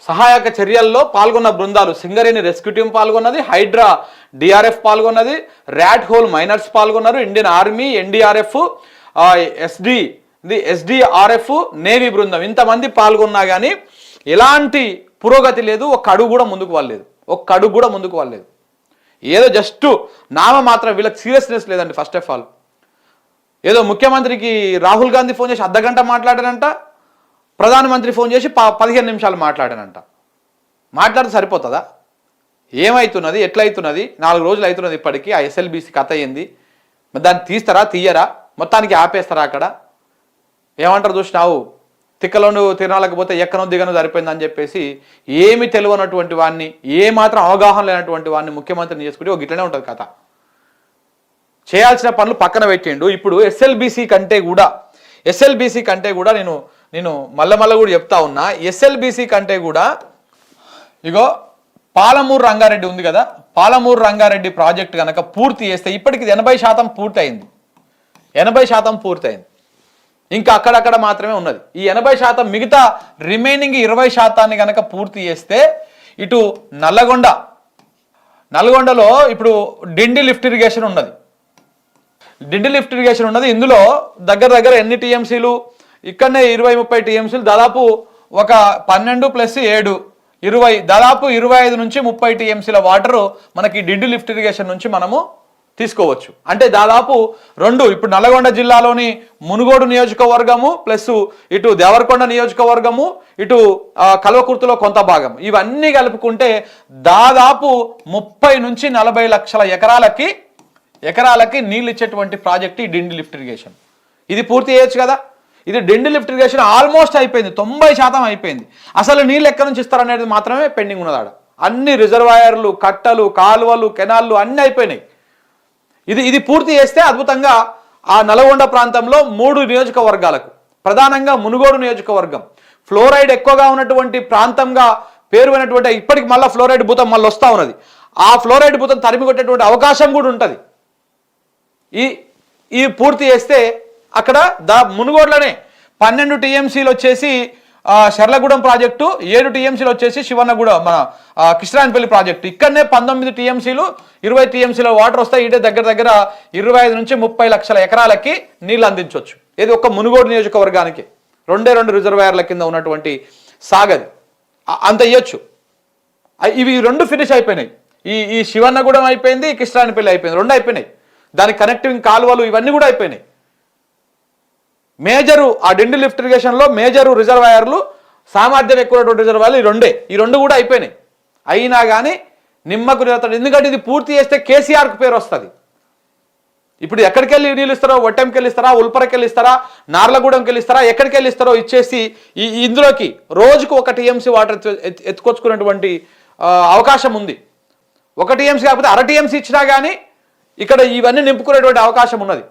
సహాయక చర్యల్లో పాల్గొన్న బృందాలు సింగరేణి రెస్క్యూ టీం పాల్గొన్నది, హైడ్రా డిఆర్ఎఫ్ పాల్గొన్నది, ర్యాట్ హోల్ మైనర్స్ పాల్గొన్నారు, Indian Army, NDRF, SDRF, Navy బృందం ఇంతమంది పాల్గొన్నా కానీ ఎలాంటి పురోగతి లేదు. ఒక్క అడుగు కూడా ముందుకు వాళ్ళలేదు. ఏదో జస్ట్ నామ మాత్రం, వీళ్ళకి సీరియస్నెస్ లేదండి. ఫస్ట్ ఆఫ్ ఆల్ ఏదో ముఖ్యమంత్రికి రాహుల్ గాంధీ ఫోన్ చేసి అర్ధగంట మాట్లాడారంట, ప్రధానమంత్రి ఫోన్ చేసి 15 నిమిషాలు మాట్లాడానంట. మాట్లాడితే సరిపోతుందా? ఏమవుతున్నది, ఎట్లయితున్నది? 4 రోజులు అవుతున్నది ఇప్పటికీ. ఆ ఎస్ఎల్బీసీ కథ అయ్యింది. మరి దాన్ని తీస్తారా, తీయరా, మొత్తానికి ఆపేస్తారా? అక్కడ ఏమంటారు చూసినావు, తిక్కలోను తిరణాలకపోతే ఎక్కనో దిగనో సరిపోయిందని చెప్పేసి ఏమి తెలియనటువంటి వాడిని, ఏమాత్రం అవగాహన లేనటువంటి వాడిని ముఖ్యమంత్రిని చేసుకుంటే ఒక ఇట్లనే ఉంటుంది కథ. చేయాల్సిన పనులు పక్కన పెట్టిండు. ఇప్పుడు ఎస్ఎల్బీసీ కంటే కూడా నేను మళ్ళీ కూడా చెప్తా ఉన్నా, ఎస్ఎల్బీసీ కంటే కూడా ఇగో పాలమూరు రంగారెడ్డి ఉంది కదా, పాలమూరు రంగారెడ్డి ప్రాజెక్ట్ కనుక పూర్తి చేస్తే ఇప్పటికి 80% పూర్తయింది. 80% పూర్తయింది. ఇంకా అక్కడక్కడ మాత్రమే ఉన్నది. ఈ 80% మిగతా రిమైనింగ్ 20% కనుక పూర్తి చేస్తే ఇటు నల్గొండలో ఇప్పుడు డిండి లిఫ్ట్ ఇరిగేషన్ ఉన్నది. ఇందులో దగ్గర ఎన్ని టీఎంసీలు, ఇక్కడనే 20-30 టీఎంసీలు, దాదాపు ఒక 12 + 7 20, దాదాపు 25 నుంచి 30 టీఎంసీల వాటరు మనకి డిండి లిఫ్ట్ ఇరిగేషన్ నుంచి మనము తీసుకోవచ్చు. అంటే దాదాపు 2 ఇప్పుడు నల్గొండ జిల్లాలోని మునుగోడు నియోజకవర్గము ప్లస్ ఇటు దేవరకొండ నియోజకవర్గము, ఇటు కల్వకుర్తిలో కొంత భాగం, ఇవన్నీ కలుపుకుంటే దాదాపు 30 నుంచి 40 లక్షల ఎకరాలకి నీళ్ళు ఇచ్చేటువంటి ప్రాజెక్ట్ ఈ డిండి లిఫ్ట్ ఇరిగేషన్. ఇది పూర్తి చేయొచ్చు కదా. ఇది డిండి లిఫ్ట్ ఇరిగేషన్ ఆల్మోస్ట్ అయిపోయింది, 90% అయిపోయింది. అసలు నీళ్ళు ఎక్కడి నుంచి ఇస్తారనేది మాత్రమే పెండింగ్ ఉన్నదాడ. అన్ని రిజర్వాయర్లు, కట్టలు, కాలువలు, కెనాళ్ళు అన్నీ అయిపోయినాయి. ఇది పూర్తి చేస్తే అద్భుతంగా ఆ నల్గొండ ప్రాంతంలో 3 నియోజకవర్గాలకు, ప్రధానంగా మునుగోడు నియోజకవర్గం ఫ్లోరైడ్ ఎక్కువగా ఉన్నటువంటి ప్రాంతంగా పేరుపోయినటువంటి, ఇప్పటికి మళ్ళీ ఫ్లోరైడ్ భూతం మళ్ళీ వస్తూ ఉన్నది. ఆ ఫ్లోరైడ్ భూతం తరిమి కొట్టేటువంటి అవకాశం కూడా ఉంటుంది. ఈ పూర్తి చేస్తే అక్కడ మునుగోడులోనే 12 టీఎంసీలు వచ్చేసి శర్లగూడెం ప్రాజెక్టు, 7 టీఎంసీలు వచ్చేసి శివన్నగూడెం మన కిష్టాన్పల్లి ప్రాజెక్టు. ఇక్కడనే 19 టీఎంసీలు, 20 టీఎంసీల వాటర్ వస్తాయి. ఇదే దగ్గర 25 నుంచి 30 లక్షల ఎకరాలకి నీళ్ళు అందించవచ్చు. ఇది ఒక్క మునుగోడు నియోజకవర్గానికి 2 రిజర్వాయర్ల కింద ఉన్నటువంటి సాగది అంత ఇయ్యొచ్చు. ఇవి 2 ఫినిష్ అయిపోయినాయి. ఈ శివన్నగూడెం అయిపోయింది, కిష్టాన్పల్లి అయిపోయింది, 2 అయిపోయినాయి. దాని కనెక్టింగ్ కాలువలు ఇవన్నీ కూడా అయిపోయినాయి. మేజరు ఆ డిండి లిఫ్ట్ ఇరిగేషన్లో మేజరు రిజర్వాయర్లు, సామర్థ్యం ఎక్కువటువంటి రిజర్వాయర్లు ఈ రెండు కూడా అయిపోయినాయి. అయినా కానీ నిమ్మకు నిలతాడు. ఎందుకంటే ఇది పూర్తి చేస్తే కేసీఆర్కు పేరు వస్తుంది. ఇప్పుడు ఎక్కడికి వెళ్ళి నీళ్ళు ఇస్తారో, ఒట్టెంకి వెళ్ళి ఇస్తారా, ఉల్పరకి వెళ్ళి ఇస్తారా, నార్లగూడెంకి వెళ్ళి ఇస్తారా, ఎక్కడికి వెళ్ళి ఇస్తారో ఇచ్చేసి ఇందులోకి రోజుకు 1 టీఎంసీ వాటర్ ఎత్తుకొచ్చుకునేటువంటి అవకాశం ఉంది. 1 టీఎంసీ కాకపోతే 1/2 టీఎంసీ ఇచ్చినా కానీ ఇక్కడ ఇవన్నీ నింపుకునేటువంటి అవకాశం ఉన్నది.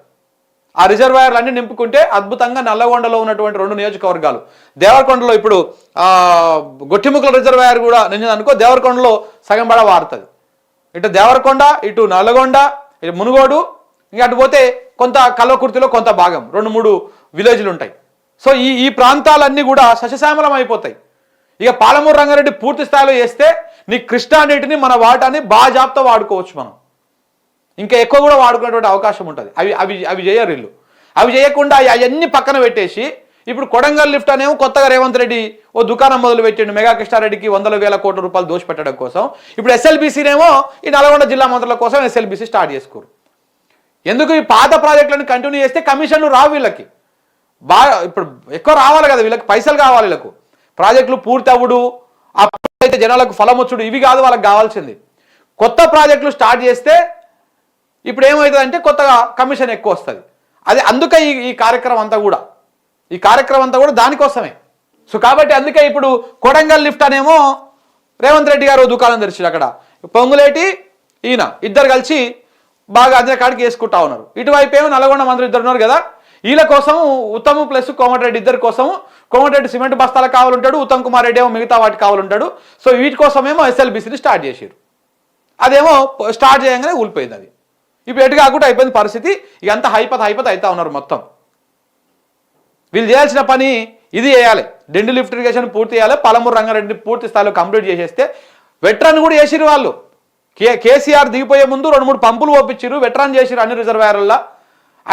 ఆ రిజర్వాయర్లు అన్ని నింపుకుంటే అద్భుతంగా నల్లగొండలో ఉన్నటువంటి 2 నియోజకవర్గాలు, దేవరకొండలో ఇప్పుడు గొట్టిముక్కల రిజర్వాయర్ కూడా నిన్న అనుకో దేవరకొండలో సగం పడ వారుతుంది. ఇటు దేవరకొండ, ఇటు నల్లగొండ, ఇటు మునుగోడు, ఇంకా అటు పోతే కొంత కల్వకుర్తిలో కొంత భాగం 2-3 విలేజ్లు ఉంటాయి. సో ఈ ప్రాంతాలన్నీ కూడా సస్యశ్యామలం అయిపోతాయి. ఇక పాలమూరు రంగారెడ్డి పూర్తి స్థాయిలో చేస్తే నీ కృష్ణా నీటిని మన వాటాన్ని బాజాప్తో వాడుకోవచ్చు. మనం ఇంకా ఎక్కువ కూడా వాడుకునేటువంటి అవకాశం ఉంటుంది. అవి చేయరు వీళ్ళు. అవి చేయకుండా అవన్నీ పక్కన పెట్టేసి ఇప్పుడు కొడంగల్ లిఫ్ట్ అనేమో కొత్తగా రేవంత్ రెడ్డి ఓ దుకాణం మొదలు పెట్టిండు. మెగా కృష్ణారెడ్డికి 100,000 కోట్ల రూపాయలు దోషపెట్టడం కోసం. ఇప్పుడు ఎస్ఎల్బీసీనేమో ఈ నల్గొండ జిల్లా మంత్రుల కోసం ఎస్ఎల్బీసీ స్టార్ట్ చేసుకోరు. ఎందుకు? ఈ పాత ప్రాజెక్టులను కంటిన్యూ చేస్తే కమిషన్లు రావు వీళ్ళకి. ఇప్పుడు ఎక్కువ రావాలి కదా, వీళ్ళకి పైసలు కావాలి. వీళ్ళకు ప్రాజెక్టులు పూర్తి అవ్వడు, అప్పుడైతే జనాలకు ఫలం వచ్చుడు, ఇవి కాదు వాళ్ళకి కావాల్సింది. కొత్త ప్రాజెక్టులు స్టార్ట్ చేస్తే ఇప్పుడు ఏమవుతుందంటే కొత్తగా కమిషన్ ఎక్కువ వస్తుంది. అందుకే ఈ కార్యక్రమం అంతా కూడా దానికోసమే. సో కాబట్టి అందుకే ఇప్పుడు కొడంగల్ లిఫ్ట్ అనేమో రేవంత్ రెడ్డి గారు దుకాణం తెరిచారు. అక్కడ పొంగులేటి ఈయన ఇద్దరు కలిసి బాగా అదే కాడికి వేసుకుంటా ఉన్నారు. ఇటువైపు ఏమో నల్గొండ మంత్రులు 2 ఉన్నారు కదా, వీళ్ళ కోసం ఉత్తమ్ ప్లస్ కోమటిరెడ్డి ఇద్దరి కోసం, కోమటిరెడ్డి సిమెంట్ బస్తాలు కావాలంటాడు, ఉత్తమ్ కుమార్ రెడ్డి ఏమో మిగతా వాటికి కావాలంటాడు. సో వీటి కోసమేమో ఎస్ఎల్బీసీని స్టార్ట్ చేశారు. అదేమో స్టార్ట్ చేయగానే ఊలిపోయింది. అది ఇప్పుడు ఎటు కాకుండా అయిపోయింది పరిస్థితి. ఇక అంతా హైపత్ అవుతా ఉన్నారు మొత్తం. వీళ్ళు చేయాల్సిన పని ఇది వేయాలి, డెండి లిఫ్ట్ ఇరిగేషన్ పూర్తి చేయాలి, పాలమూరు రంగారెడ్డి పూర్తి స్థాయిలో కంప్లీట్ చేసేస్తే వెట్రాన్ కూడా చేసిరు వాళ్ళు. కేసీఆర్ దిగిపోయే ముందు 2-3 పంపులు ఓపించారు, వెట్రాన్ చేసిరు అన్ని రిజర్వాయర్లలో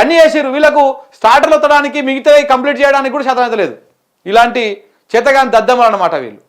అన్ని చేసిరు. వీళ్ళకు స్టార్టర్లు ఎత్తడానికి మిగతా కంప్లీట్ చేయడానికి కూడా శాతం లేదు. ఇలాంటి చేతగాని దద్దమ్మలు అన్నమాట వీళ్ళు.